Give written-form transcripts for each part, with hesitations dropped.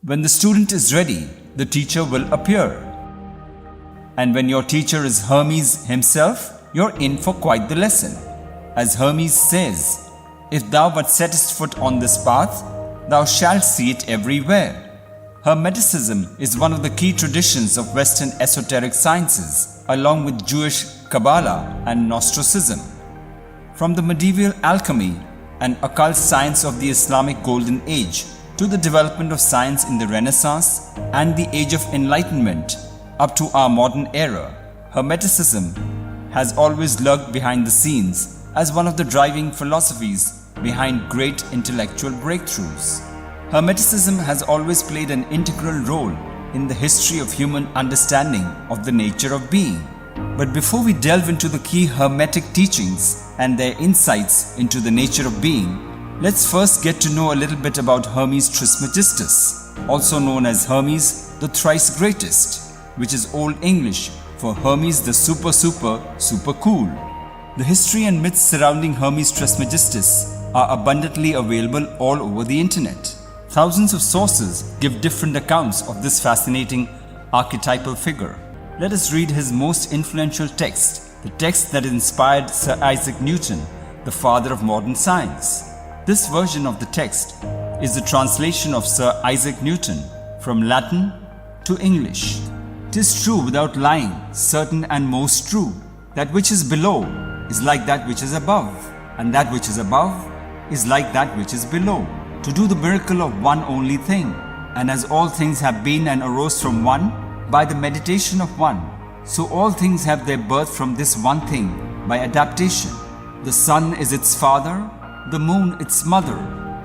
When the student is ready, the teacher will appear. And when your teacher is Hermes himself, you're in for quite the lesson. As Hermes says, "If thou but settest foot on this path, thou shalt see it everywhere." Hermeticism is one of the key traditions of Western esoteric sciences, along with Jewish Kabbalah and Gnosticism. From the medieval alchemy and occult science of the Islamic Golden Age to the development of science in the Renaissance and the Age of Enlightenment up to our modern era, Hermeticism has always lurked behind the scenes as one of the driving philosophies behind great intellectual breakthroughs. Hermeticism has always played an integral role in the history of human understanding of the nature of being. But before we delve into the key Hermetic teachings and their insights into the nature of being, let's first get to know a little bit about Hermes Trismegistus, also known as Hermes the Thrice Greatest, which is Old English for Hermes the super cool. The history and myths surrounding Hermes Trismegistus are abundantly available all over the internet. Thousands of sources give different accounts of this fascinating archetypal figure. Let us read his most influential text, the text that inspired Sir Isaac Newton, the father of modern science. This version of the text is the translation of Sir Isaac Newton from Latin to English. "'Tis true without lying, certain and most true, that which is below is like that which is above, and that which is above is like that which is below. To do the miracle of one only thing, and as all things have been and arose from one, by the meditation of one, so all things have their birth from this one thing, by adaptation. The sun is its father, the moon its mother,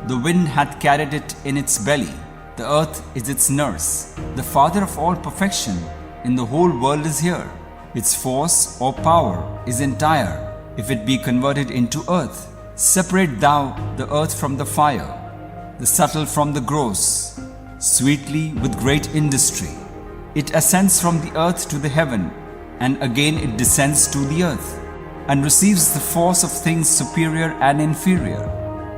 the wind hath carried it in its belly, the earth is its nurse. The father of all perfection in the whole world is here. Its force or power is entire, if it be converted into earth. Separate thou the earth from the fire, the subtle from the gross, sweetly with great industry. It ascends from the earth to the heaven, and again it descends to the earth, and receives the force of things superior and inferior.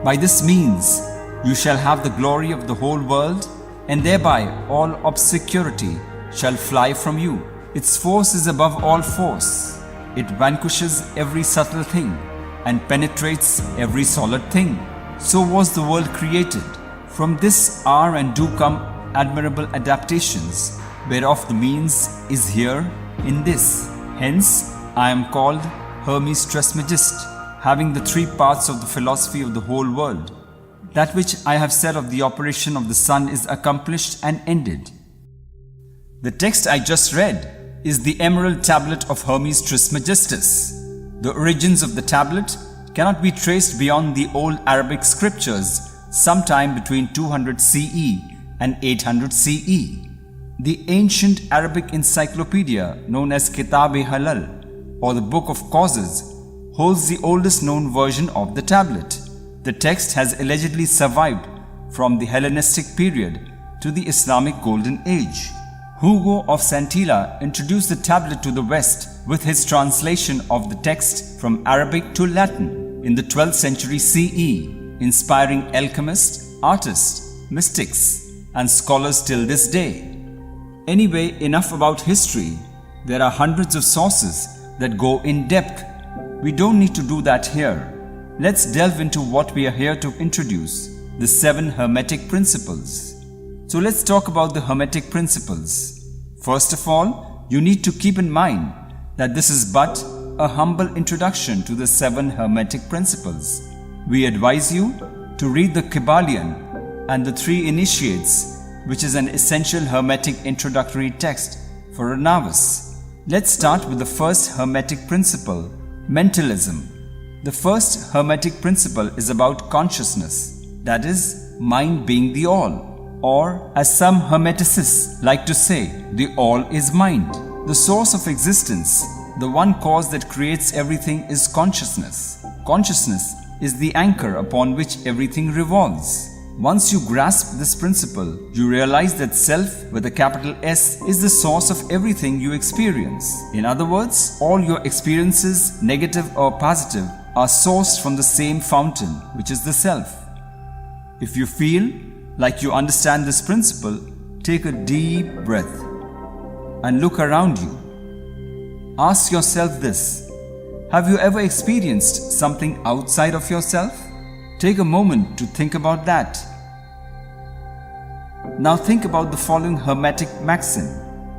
By this means you shall have the glory of the whole world, and thereby all obscurity shall fly from you. Its force is above all force. It vanquishes every subtle thing, and penetrates every solid thing. So was the world created. From this are and do come admirable adaptations, whereof the means is here in this. Hence I am called Hermes Trismegistus, having the three parts of the philosophy of the whole world. That which I have said of the operation of the sun is accomplished and ended." The text I just read is the Emerald Tablet of Hermes Trismegistus. The origins of the tablet cannot be traced beyond the old Arabic scriptures sometime between 200 CE and 800 CE. The ancient Arabic encyclopedia known as Kitab-e-Halal, or the Book of Causes, holds the oldest known version of the tablet. The text has allegedly survived from the Hellenistic period to the Islamic Golden Age. Hugo of Santilla introduced the tablet to the West with his translation of the text from Arabic to Latin in the 12th century CE, inspiring alchemists, artists, mystics, and scholars till this day. Anyway, enough about history. There are hundreds of sources that go in depth. We don't need to do that here. Let's delve into what we are here to introduce, the 7 Hermetic principles. So let's talk about the Hermetic principles. First of all, you need to keep in mind that this is but a humble introduction to the 7 Hermetic principles. We advise you to read the Kybalion and the 3 Initiates, which is an essential Hermetic introductory text for a novice. Let's start with the first Hermetic principle, mentalism. The first Hermetic principle is about consciousness, that is, mind being the all. Or, as some Hermeticists like to say, the all is mind. The source of existence, the one cause that creates everything, is consciousness. Consciousness is the anchor upon which everything revolves. Once you grasp this principle, you realize that self with a capital S is the source of everything you experience. In other words, all your experiences, negative or positive, are sourced from the same fountain, which is the self. If you feel, Like you understand this principle, take a deep breath and look around you. Ask yourself this: have you ever experienced something outside of yourself? Take a moment to think about that. Now think about the following Hermetic maxim: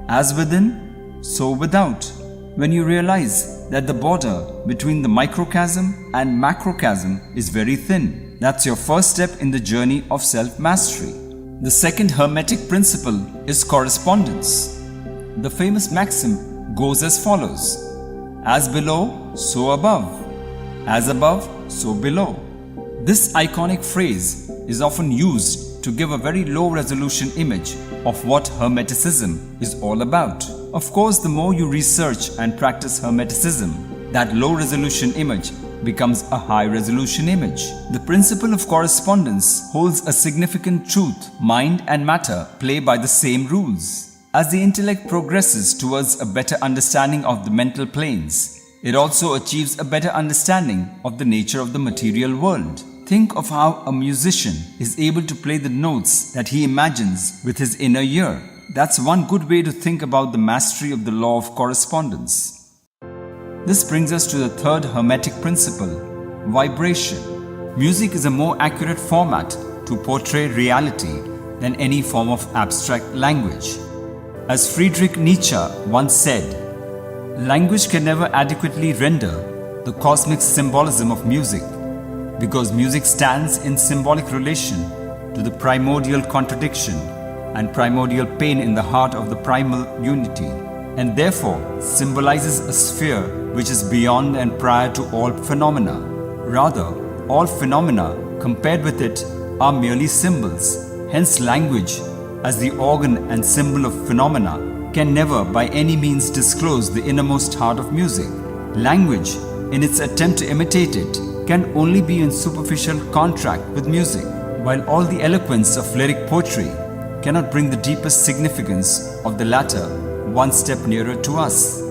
as within, so without. When you realize that the border between the microcosm and macrocosm is very thin, that's your first step in the journey of self-mastery. The second Hermetic principle is correspondence. The famous maxim goes as follows: as below, so above. As above, so below. This iconic phrase is often used to give a very low resolution image of what Hermeticism is all about. Of course, the more you research and practice Hermeticism, that low resolution image becomes a high resolution image. The principle of correspondence holds a significant truth. Mind and matter play by the same rules. As the intellect progresses towards a better understanding of the mental planes, it also achieves a better understanding of the nature of the material world. Think of how a musician is able to play the notes that he imagines with his inner ear. That's one good way to think about the mastery of the law of correspondence. This brings us to the third Hermetic principle: vibration. Music is a more accurate format to portray reality than any form of abstract language. As Friedrich Nietzsche once said, language can never adequately render the cosmic symbolism of music, because music stands in symbolic relation to the primordial contradiction and primordial pain in the heart of the primal unity, and therefore symbolizes a sphere which is beyond and prior to all phenomena. Rather, all phenomena compared with it are merely symbols. Hence, language, as the organ and symbol of phenomena, can never by any means disclose the innermost heart of music. Language, in its attempt to imitate it, can only be in superficial contract with music, while all the eloquence of lyric poetry cannot bring the deepest significance of the latter one step nearer to us.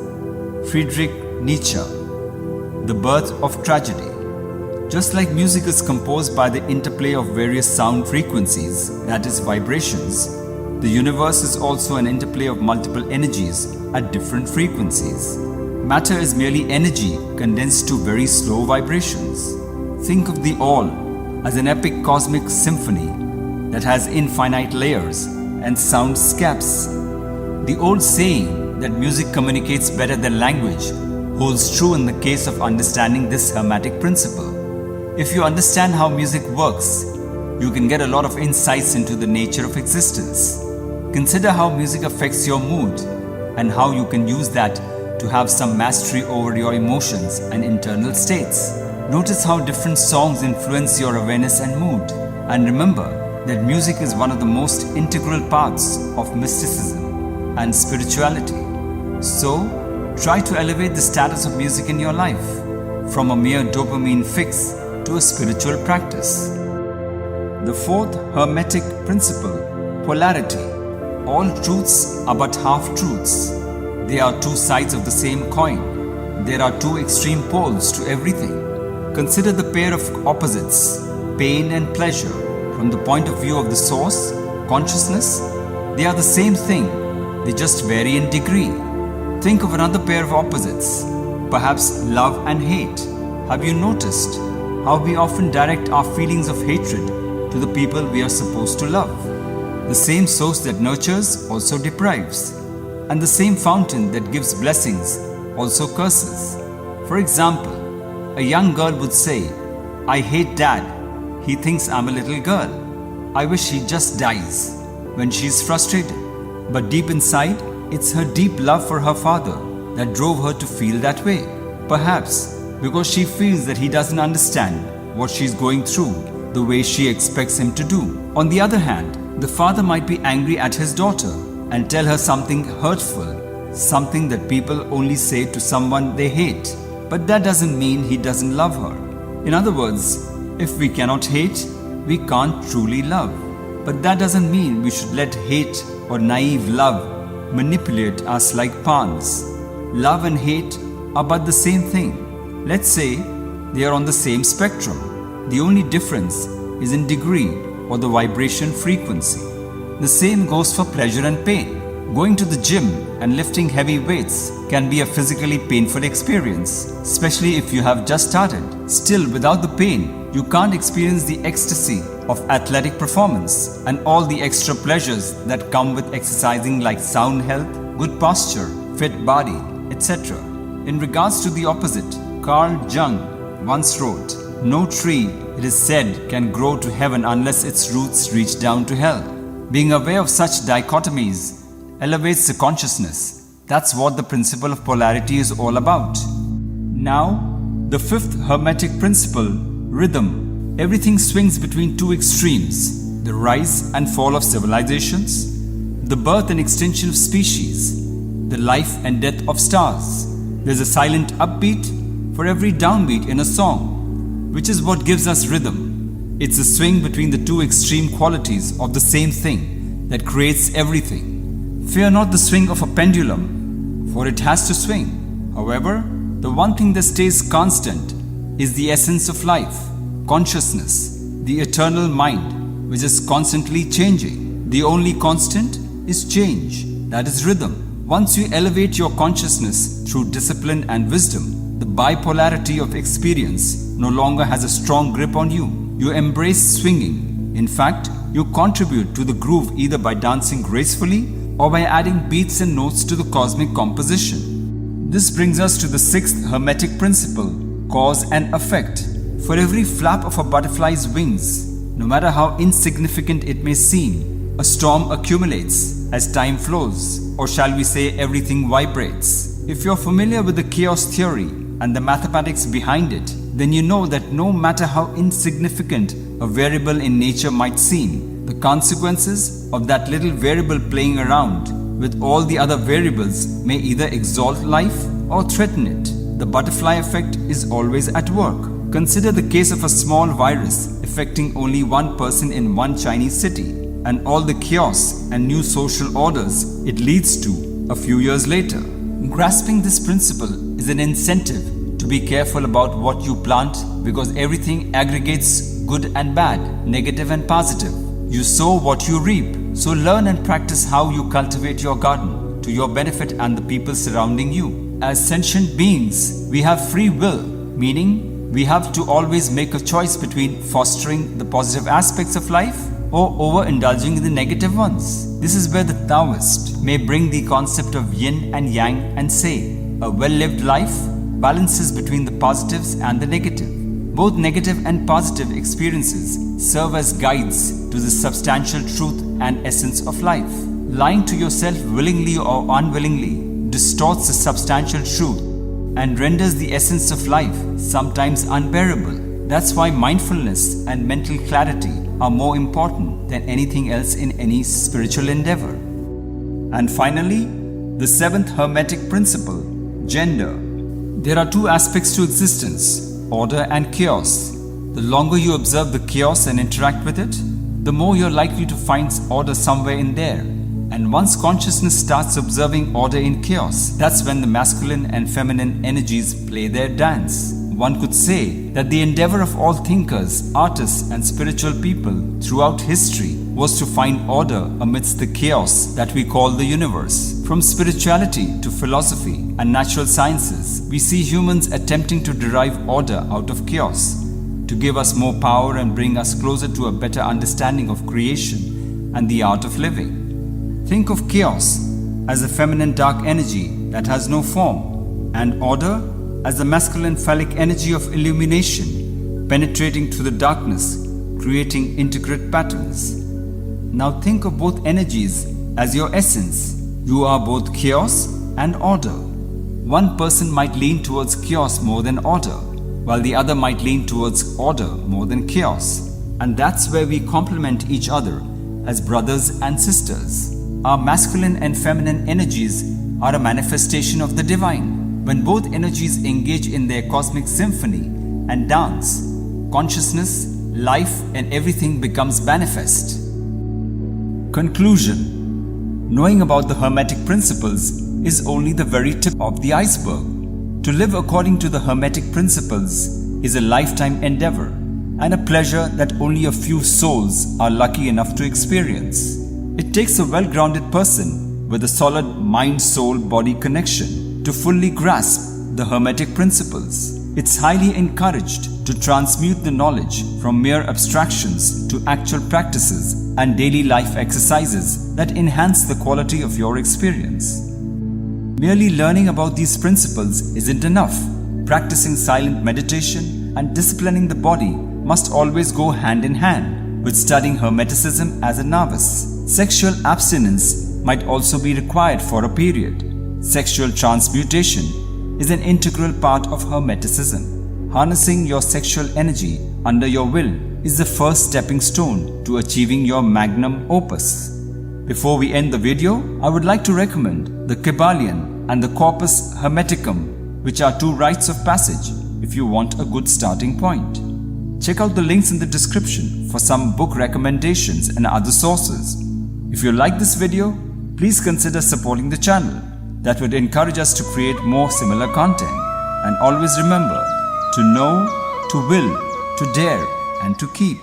Friedrich Nietzsche. The birth of tragedy. Just like music is composed by the interplay of various sound frequencies, that is, vibrations, the universe is also an interplay of multiple energies at different frequencies. Matter is merely energy condensed to very slow vibrations. Think of the all as an epic cosmic symphony that has infinite layers and soundscapes. The old saying that music communicates better than language holds true in the case of understanding this Hermetic principle. If you understand how music works, you can get a lot of insights into the nature of existence. Consider how music affects your mood and how you can use that to have some mastery over your emotions and internal states. Notice how different songs influence your awareness and mood. And remember that music is one of the most integral parts of mysticism and spirituality. So, try to elevate the status of music in your life from a mere dopamine fix to a spiritual practice. The fourth Hermetic principle: polarity. All truths are but half-truths. They are two sides of the same coin. There are two extreme poles to everything. Consider the pair of opposites, pain and pleasure, from the point of view of the source, consciousness. They are the same thing, they just vary in degree. Think of another pair of opposites, perhaps love and hate. Have you noticed how we often direct our feelings of hatred to the people we are supposed to love? The same source that nurtures also deprives, and the same fountain that gives blessings also curses. For example, a young girl would say, "I hate dad. He thinks I'm a little girl. I wish he just dies," when she's frustrated. But deep inside, it's her deep love for her father that drove her to feel that way. Perhaps because she feels that he doesn't understand what she's going through the way she expects him to do. On the other hand, the father might be angry at his daughter and tell her something hurtful, something that people only say to someone they hate. But that doesn't mean he doesn't love her. In other words, if we cannot hate, we can't truly love. But that doesn't mean we should let hate or naive love manipulate us like pawns. Love and hate are but the same thing. Let's say they are on the same spectrum. The only difference is in degree or the vibration frequency. The same goes for pleasure and pain. Going to the gym and lifting heavy weights can be a physically painful experience, especially if you have just started. Still, without the pain, you can't experience the ecstasy of athletic performance and all the extra pleasures that come with exercising, like sound health, good posture, fit body, etc. In regards to the opposite, Carl Jung once wrote, "No tree, it is said, can grow to heaven unless its roots reach down to hell." Being aware of such dichotomies elevates the consciousness. That's what the principle of polarity is all about. Now, the fifth Hermetic principle, rhythm. Everything swings between two extremes: the rise and fall of civilizations, the birth and extinction of species, the life and death of stars. There's a silent upbeat for every downbeat in a song, which is what gives us rhythm. It's a swing between the two extreme qualities of the same thing that creates everything. Fear not the swing of a pendulum, for it has to swing. However, the one thing that stays constant is the essence of life, consciousness, the eternal mind, which is constantly changing. The only constant is change, that is rhythm. Once you elevate your consciousness through discipline and wisdom, the bipolarity of experience no longer has a strong grip on you. You embrace swinging. In fact, you contribute to the groove either by dancing gracefully or by adding beats and notes to the cosmic composition. This brings us to the sixth Hermetic principle, cause and effect. For every flap of a butterfly's wings, no matter how insignificant it may seem, a storm accumulates as time flows, or shall we say everything vibrates. If you're familiar with the chaos theory and the mathematics behind it, then you know that no matter how insignificant a variable in nature might seem, the consequences of that little variable playing around with all the other variables may either exalt life or threaten it. The butterfly effect is always at work. Consider the case of a small virus affecting only one person in one Chinese city, and all the chaos and new social orders it leads to a few years later. Grasping this principle is an incentive to be careful about what you plant, because everything aggregates good and bad, negative and positive. You sow what you reap. So learn and practice how you cultivate your garden to your benefit and the people surrounding you. As sentient beings, we have free will, meaning we have to always make a choice between fostering the positive aspects of life or overindulging in the negative ones. This is where the Taoist may bring the concept of yin and yang and say, a well-lived life balances between the positives and the negative. Both negative and positive experiences serve as guides to the substantial truth and essence of life. Lying to yourself willingly or unwillingly distorts the substantial truth and renders the essence of life sometimes unbearable. That's why mindfulness and mental clarity are more important than anything else in any spiritual endeavor. And finally, the seventh Hermetic principle, gender. There are two aspects to existence: order and chaos. The longer you observe the chaos and interact with it, the more you're likely to find order somewhere in there. And once consciousness starts observing order in chaos, that's when the masculine and feminine energies play their dance. One could say that the endeavor of all thinkers, artists, and spiritual people throughout history was to find order amidst the chaos that we call the universe. From spirituality to philosophy and natural sciences, we see humans attempting to derive order out of chaos, to give us more power and bring us closer to a better understanding of creation and the art of living. Think of chaos as the feminine dark energy that has no form, and order as the masculine phallic energy of illumination, penetrating through the darkness, creating intricate patterns. Now think of both energies as your essence. You are both chaos and order. One person might lean towards chaos more than order, while the other might lean towards order more than chaos. And that's where we complement each other as brothers and sisters. Our masculine and feminine energies are a manifestation of the divine. When both energies engage in their cosmic symphony and dance, consciousness, life, and everything becomes manifest. Conclusion. Knowing about the Hermetic principles is only the very tip of the iceberg. To live according to the Hermetic principles is a lifetime endeavor. and a pleasure that only a few souls are lucky enough to experience. It takes a well-grounded person with a solid mind-soul-body connection to fully grasp the Hermetic principles. It's highly encouraged to transmute the knowledge from mere abstractions to actual practices and daily life exercises that enhance the quality of your experience. Merely learning about these principles isn't enough. Practicing silent meditation and disciplining the body must always go hand in hand with studying Hermeticism as a novice. Sexual abstinence might also be required for a period. Sexual transmutation is an integral part of Hermeticism. Harnessing your sexual energy under your will is the first stepping stone to achieving your magnum opus. Before we end the video, I would like to recommend the Kybalion and the Corpus Hermeticum, which are two rites of passage if you want a good starting point. Check out the links in the description for some book recommendations and other sources. If you like this video, please consider supporting the channel. That would encourage us to create more similar content. And always remember to know, to will, to dare, and to keep.